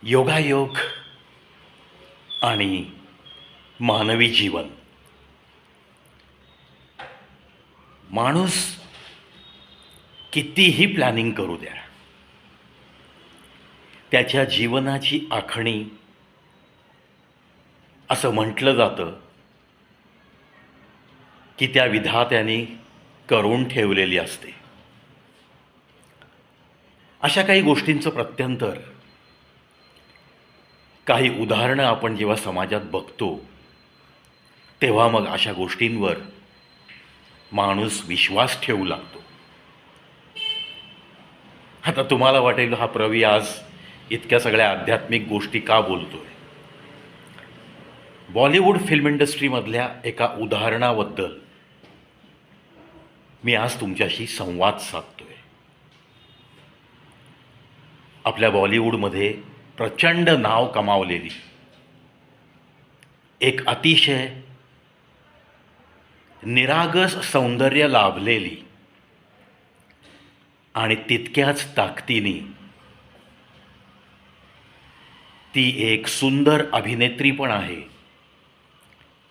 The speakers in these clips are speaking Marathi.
योगायोग आणि मानवी जीवन. माणूस कितीही प्लॅनिंग करू द्या, त्याच्या जीवनाची आखणी असं म्हटलं जातं की त्या विधात्याने करून ठेवलेली असते. अशा काही गोष्टींचं प्रत्यंतर, काही उदाहरणं आपण जेव्हा समाजात बघतो तेव्हा मग अशा गोष्टींवर माणूस विश्वास ठेवू लागतो. आता तुम्हाला वाटेल, हा प्रवी आज इतक्या सगळ्या आध्यात्मिक गोष्टी का बोलतोय? बॉलिवूड फिल्म इंडस्ट्रीमधल्या एका उदाहरणाबद्दल मी आज तुमच्याशी संवाद साधतोय. आपल्या बॉलिवूडमध्ये प्रचंड नाव कमावलेली, एक अतिशय निरागस सौंदर्य लाभलेली आणि तितक्याच ताकदीने ती एक सुंदर अभिनेत्री पण आहे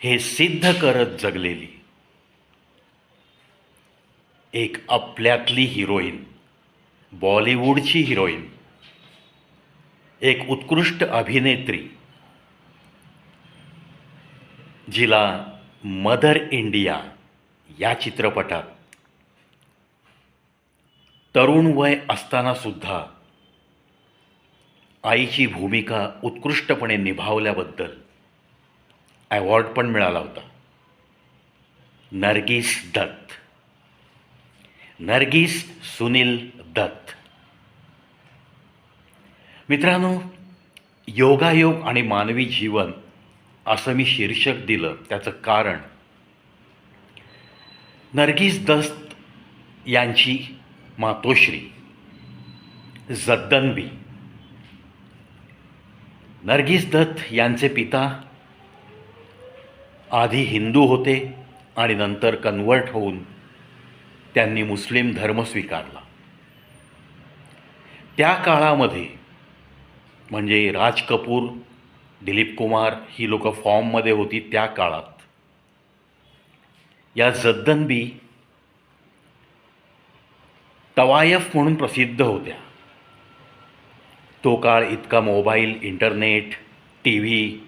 हे सिद्ध करत जगलेली एक आपल्यातली हिरोईन, बॉलिवूडची हिरोईन, एक उत्कृष्ट अभिनेत्री, जिला मदर इंडिया या चित्रपटात तरुण वय असताना सुद्धा आईची भूमिका उत्कृष्टपणे निभावल्याबद्दल अवॉर्ड पण मिळाला होता. नर्गिस दत्त, नर्गिस सुनील दत्त. मित्रांनो, योगायोग आणि मानवी जीवन असं मी शीर्षक दिलं, त्याचं कारण नर्गिस दत्त यांची मातोश्री जद्दनबी. नर्गिस दत्त यांचे पिता आधी हिंदू होते आणि नंतर कन्वर्ट होऊन त्यांनी मुस्लिम धर्म स्वीकारला. त्या काळामध्ये म्हणजे राज कपूर, दिलीप कुमार ही लोक फॉर्ममध्ये होती. त्या काळात या जद्दनबी तवायफ म्हणून प्रसिद्ध होत्या. तो काळ इतका मोबाईल, इंटरनेट, टी व्ही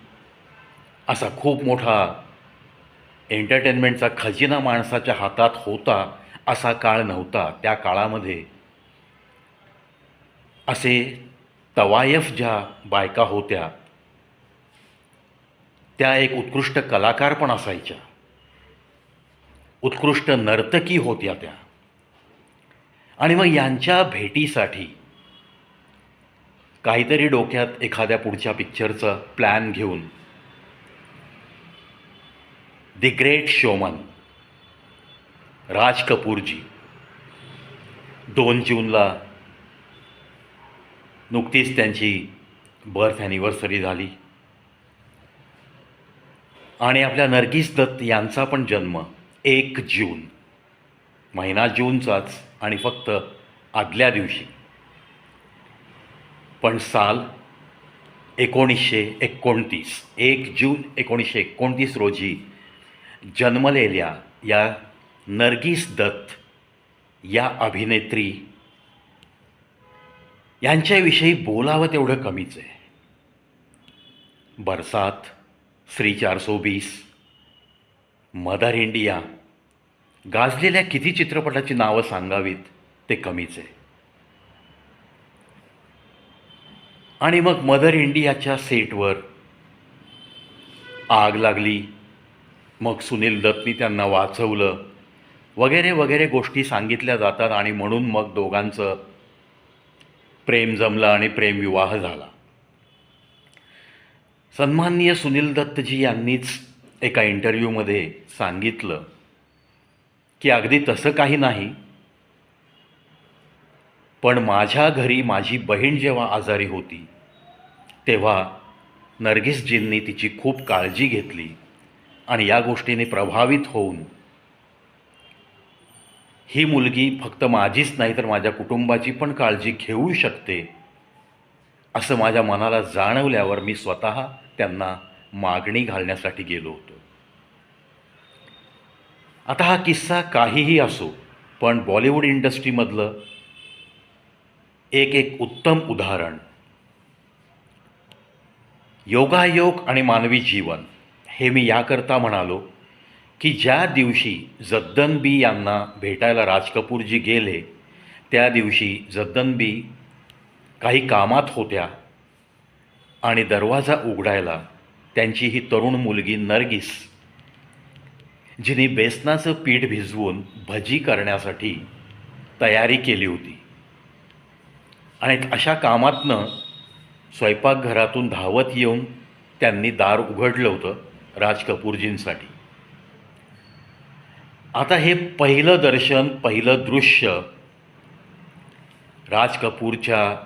असा खूप मोठा एंटरटेनमेंटचा खजिना माणसाच्या हातात होता असा काळ नव्हता. त्या काळामध्ये असे तवायफ ज्या बायका होत्या त्या एक उत्कृष्ट कलाकार पण असायच्या, उत्कृष्ट नर्तकी होत्या त्या. आणि मग यांच्या भेटीसाठी काहीतरी डोक्यात एखाद्या पुढच्या पिक्चरचा प्लॅन घेऊन द ग्रेट शोमन राज कपूरजी 2 जूनला नुकतीच त्यांची बर्थ ॲनिव्हर्सरी झाली आणि आपल्या नर्गिस दत्त यांचा पण जन्म 1 जून, महिना जूनचाच आणि फक्त आदल्या दिवशी, पण साल 1929, 1 जून 1929 रोजी जन्मलेल्या या नर्गिस दत्त या अभिनेत्री यांच्याविषयी बोलावं तेवढं कमीच आहे. बरसात, श्री 420, मदर इंडिया, गाजलेल्या किती चित्रपटाची नावं सांगावीत ते कमीच आहे. आणि मग मदर इंडियाच्या सेटवर आग लागली, मग सुनील दत्तनी त्यांना वाचवलं, वगैरे वगैरे गोष्टी सांगितल्या जातात. आणि म्हणून मग दोघांचं प्रेम जमलं आणि प्रेमविवाह झाला. सन्माननीय सुनील दत्तजी यांनीच एका इंटरव्ह्यूमध्ये सांगितलं की अगदी तसं काही नाही, पण माझ्या घरी माझी बहीण जेव्हा आजारी होती तेव्हा नर्गिसजींनी तिची खूप काळजी घेतली आणि या गोष्टीने प्रभावित होऊन ही मुलगी फक्त माझीच नाही तर माझ्या कुटुंबाची पण काळजी घेऊ शकते असं माझ्या मनाला जाणवल्यावर मी स्वतः त्यांना मागणी घालण्यासाठी गेलो होतो. आता हा किस्सा काहीही असो, पण बॉलिवूड इंडस्ट्रीमधलं एक उत्तम उदाहरण, योगायोग आणि मानवी जीवन, हे मी याकरता म्हणालो की ज्या दिवशी जद्दनबी यांना भेटायला राज कपूरजी गेले, त्या दिवशी जद्दनबी काही कामात होत्या आणि दरवाजा उघडायला त्यांची ही तरुण मुलगी नर्गिस, जिने बेसनाचं पीठ भिजवून भजी करण्यासाठी तयारी केली होती, आणि अशा कामातनं स्वयंपाकघरातून धावत येऊन त्यांनी दार उघडलं होतं राज कपूरजींसाठी. आता हे पहिलं दर्शन, पहिलं दृश्य राज कपूरच्या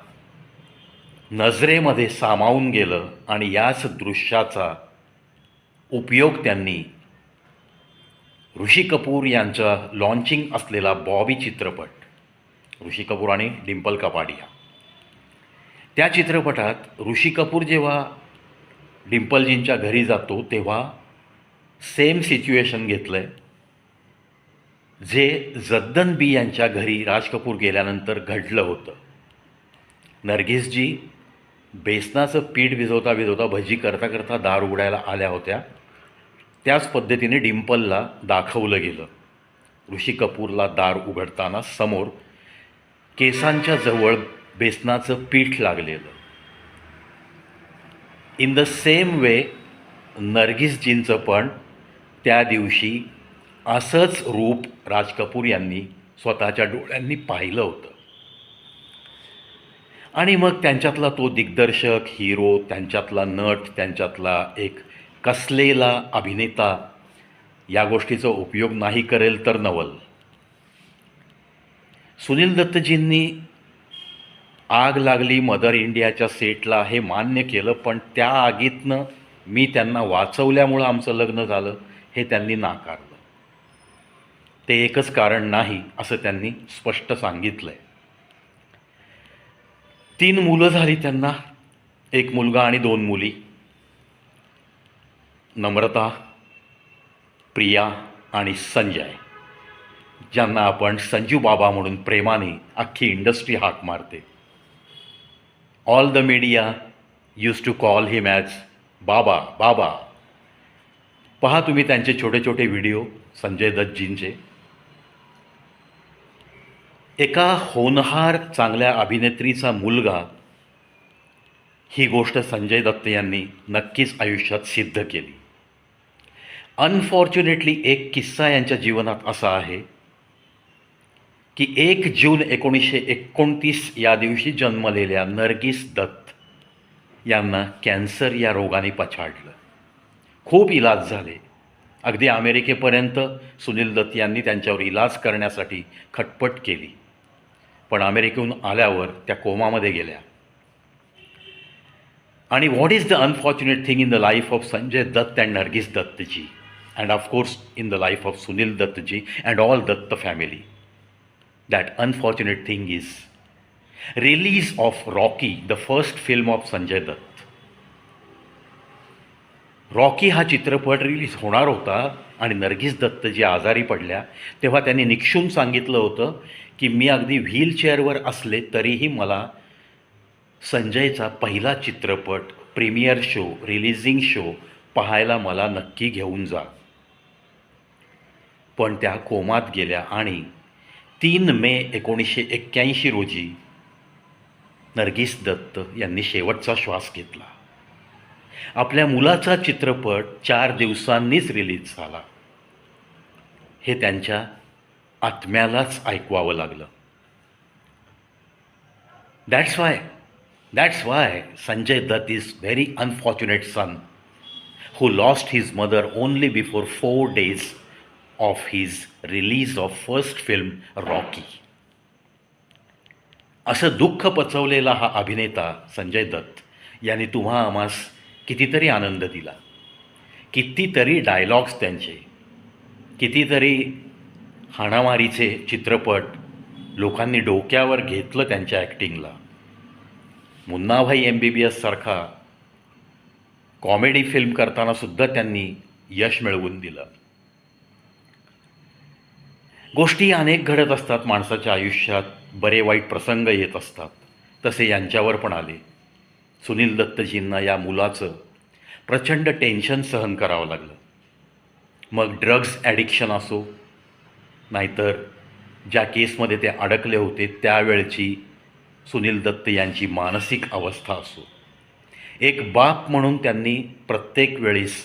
नजरेमध्ये सामावून गेलं आणि याच दृश्याचा उपयोग त्यांनी ऋषी कपूर यांचा लॉन्चिंग असलेला बॉबी चित्रपट, ऋषी कपूर आणि डिंपल कपाडिया, त्या चित्रपटात ऋषी कपूर जेव्हा डिंपलजींच्या घरी जातो तेव्हा सेम सिच्युएशन घेतलं आहे जे जद्दनबी यांच्या घरी राज कपूर गेल्यानंतर घडलं होतं. नर्गिसजी बेसनाचं पीठ भिजवता भिजवता, भजी करता करता दार उघडायला आल्या होत्या. त्याच पद्धतीने डिंपलला दाखवलं गेलं. ऋषी कपूरला दार उघडताना समोर केसांच्या जवळ बेसनाचं पीठ लागलेलं. इन द सेम वे नर्गिसजींचं पण त्या दिवशी असंच रूप राज कपूर यांनी स्वतःच्या डोळ्यांनी पाहिलं होतं. आणि मग त्यांच्यातला तो दिग्दर्शक, हिरो, त्यांच्यातला नट, त्यांच्यातला एक कसलेला अभिनेता या गोष्टीचा उपयोग नाही करेल तर नवल. सुनील दत्तजींनी आग लागली मदर इंडियाच्या सेटला हे मान्य केलं, पण त्या आगीतनं मी त्यांना वाचवल्यामुळं आमचं लग्न झालं हे त्यांनी नाकारलं. ते एकच कारण नाही असं त्यांनी स्पष्ट सांगितलं आहे. 3 मुलं झाली त्यांना, 1 मुलगा आणि 2 मुली, नम्रता, प्रिया आणि संजय, ज्यांना आपण संजू बाबा म्हणून प्रेमाने अख्खी इंडस्ट्री हाक मारते. All the media used to call him as Baba Baba. पहा तुम्ही त्यांचे छोटे छोटे व्हिडिओ संजय दत्तजींचे. एका होनहार चांगल्या अभिनेत्रीचा मुलगा, ही गोष्ट संजय दत्त यांनी नक्कीच आयुष्यात सिद्ध केली. अनफॉर्च्युनेटली एक किस्सा यांच्या जीवनात असा आहे की 1 जून 1929 या दिवशी जन्मलेल्या नर्गिस दत्त यांना कॅन्सर या रोगाने पछाडलं. खूप इलाज झाले, अगदी अमेरिकेपर्यंत सुनील दत्त यांनी त्यांच्यावर इलाज करण्यासाठी खटपट केली, पण अमेरिकेहून आल्यावर त्या कोमामध्ये गेल्या. आणि what is the unfortunate thing in the life of Sanjay Dutt and Nargis दत्तजी, and of course in the life of Sunil दत्तजी and all Dutt family? That unfortunate thing is release of Rocky, the first film of Sanjay Dutt. Rocky हा चित्रपट रिलीज होणार होता आणि नर्गिस दत्त जी आजारी पडल्या तेव्हा त्यांनी निक्षून सांगितलं होतं की मी अगदी व्हीलचेअरवर असले तरीही मला संजयचा पहिला चित्रपट, प्रीमियर शो, रिलीजिंग शो पाहायला मला नक्की घेऊन जा. पण त्या कोमात गेल्या आणि 3 मे 1981 रोजी नर्गिस दत्त यांनी शेवटचा श्वास घेतला. आपल्या मुलाचा चित्रपट 4 दिवसांनीच रिलीज झाला. हे त्यांच्या आत्म्यालाच ऐकवावं लागलं. That's why Sanjay Dutt is very unfortunate son who lost his mother only before 4 days of his release of first film Rocky. असं दुःख पचवलेला हा अभिनेता संजय दत्त यांनी तुम्हा आम्हास कितीतरी आनंद दिला, कितीतरी डायलॉग्स त्यांचे, कितीतरी हाणामारीचे चित्रपट लोकांनी डोक्यावर घेतलं त्यांच्या ॲक्टिंगला. मुन्नाभाई MBBS सारखा कॉमेडी फिल्म करताना सुद्धा त्यांनी यश मिळवून दिलं. गोष्टी अनेक घडत असतात माणसाच्या आयुष्यात, बरे वाईट प्रसंग येत असतात. तसे यांच्यावर पण आले. सुनील दत्तजींना या मुलाचं प्रचंड टेन्शन सहन करावं लागलं. मग ड्रग्ज ॲडिक्शन असो, नाहीतर ज्या केसमध्ये ते अडकले होते त्यावेळची सुनील दत्त यांची मानसिक अवस्था असो, एक बाप म्हणून त्यांनी प्रत्येक वेळेस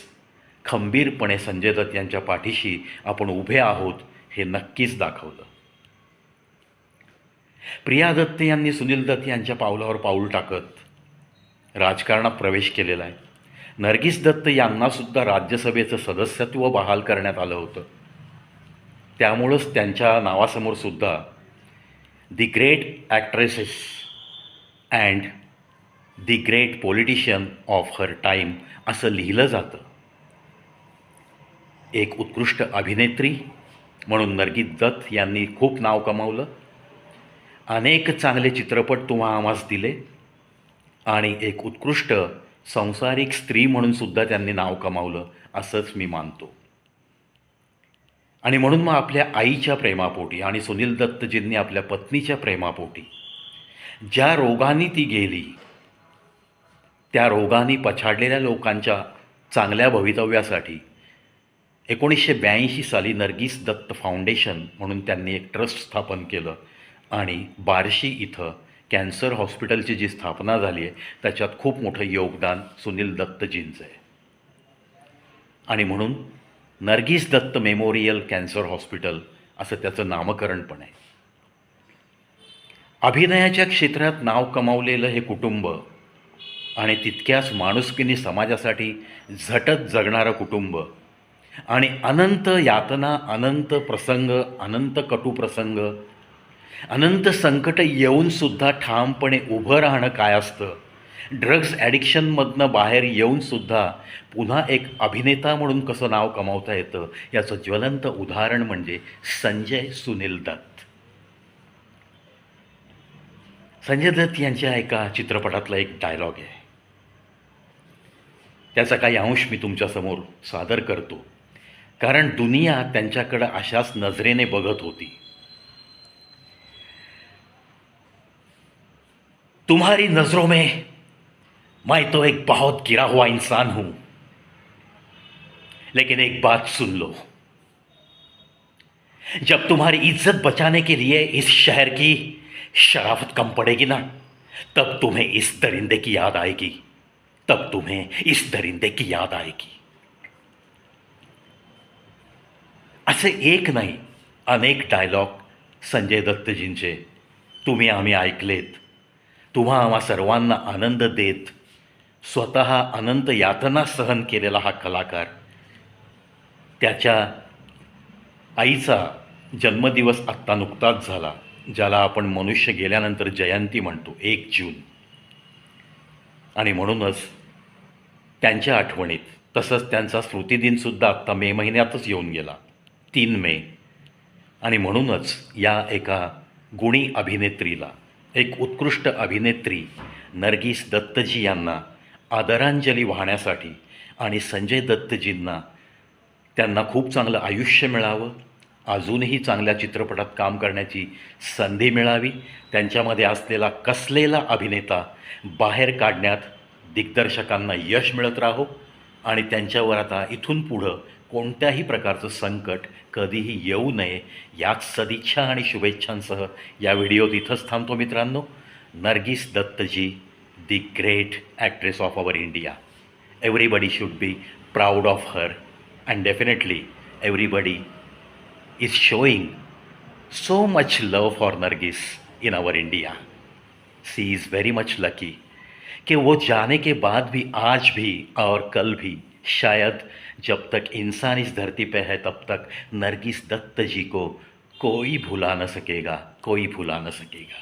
खंबीरपणे संजय दत्त यांच्या पाठीशी आपण उभे आहोत हे नक्कीच दाखवलं. प्रिया दत्त यांनी सुनील दत्त यांच्या पावलावर पाऊल टाकत राजकारणात प्रवेश केलेला आहे. नर्गिस दत्त यांनासुद्धा राज्यसभेचं सदस्यत्व बहाल करण्यात आलं होतं. त्यामुळंच त्यांच्या नावासमोरसुद्धा the great actresses and the great politician of her time असं लिहिलं जातं. एक उत्कृष्ट अभिनेत्री म्हणून नर्गिस दत्त यांनी खूप नाव कमावलं. अनेक चांगले चित्रपट तुम्हा आम्हास दिले आणि एक उत्कृष्ट संसारिक स्त्री म्हणून सुद्धा त्यांनी नाव कमावलं असंच मी मानतो. आणि म्हणून मग आपल्या आईच्या प्रेमापोटी आणि सुनील दत्तजींनी आपल्या पत्नीच्या प्रेमापोटी ज्या रोगाने ती गेली, त्या रोगाने पछाडलेल्या लोकांच्या चांगल्या भवितव्यासाठी 1982 साली नर्गिस दत्त फाउंडेशन म्हणून त्यांनी एक ट्रस्ट स्थापन केलं आणि बार्शी इथं कॅन्सर हॉस्पिटलची जी स्थापना झाली आहे त्याच्यात खूप मोठं योगदान सुनील दत्तजींचं आहे. आणि म्हणून Nargis Dutt Memorial Cancer Hospital असं त्याचं नामकरण पण आहे. अभिनयाच्या क्षेत्रात नाव कमावलेलं हे कुटुंब आणि तितक्याच माणुसकीने समाजासाठी झटत जगणारं कुटुंब आणि अनंत यातना, अनंत प्रसंग, अनंत कटुप्रसंग, अनंत संकट येऊनसुद्धा ठामपणे उभं राहणं काय असतं, ड्रग्ज ॲडिक्शनमधनं बाहेर येऊनसुद्धा पुन्हा एक अभिनेता म्हणून कसं नाव कमावता येतं याचं ज्वलंत उदाहरण म्हणजे संजय सुनील दत्त. संजय दत्त यांच्या एका चित्रपटातला एक डायलॉग आहे, त्याचा काही अंश मी तुमच्यासमोर सादर करतो, कारण दुनिया त्यांच्याकडं अशाच नजरेने बघत होती. तुम्हारी नजरों में मैं तो एक बहुत गिरा हुआ इंसान हूं, लेकिन एक बात सुन लो, जब तुम्हारी इज्जत बचाने के लिए इस शहर की शराफत कम पड़ेगी ना, तब तुम्हें इस दरिंदे की याद आएगी, तब तुम्हें इस दरिंदे की याद आएगी. असे एक नाही, अनेक डायलॉग संजय दत्तजींचे तुम्ही आम्ही ऐकलेत. तुम्हा आम्हा सर्वांना आनंद देत स्वतः अनंत यातना सहन केलेला हा कलाकार, त्याच्या आईचा जन्मदिवस आत्ता नुकताच झाला, ज्याला आपण मनुष्य गेल्यानंतर जयंती म्हणतो, 1 जून. आणि म्हणूनच त्यांच्या आठवणीत, तसंच त्यांचा स्मृतिदिनसुद्धा आत्ता मे महिन्यातच येऊन गेला, 3 मे. आणि म्हणूनच या एका गुणी अभिनेत्रीला, एक उत्कृष्ट अभिनेत्री नर्गिस दत्तजी यांना आदरांजली वाहण्यासाठी आणि संजय दत्तजींना त्यांना खूप चांगलं आयुष्य मिळावं, अजूनही चांगल्या चित्रपटात काम करण्याची संधी मिळावी, त्यांच्यामध्ये असलेला कसलेला अभिनेता बाहेर काढण्यात दिग्दर्शकांना यश मिळत राहो आणि त्यांच्यावर आता इथून पुढं कोणत्याही प्रकारचं संकट कधीही येऊ नये, याच सदिच्छा आणि शुभेच्छांसह या व्हिडिओत इथंच थांबतो मित्रांनो. नर्गिस दत्तजी, the great actress of our India. Everybody should be proud of her and definitely everybody is showing so much love for Nargis in our India. She is very much lucky कि वो जाने के बाद भी आज भी और कल भी शायद जब तक इंसान इस धरती पे है तब तक नरगिस दत्त जी को कोई भुला न सकेगा, कोई भुला न सकेगा.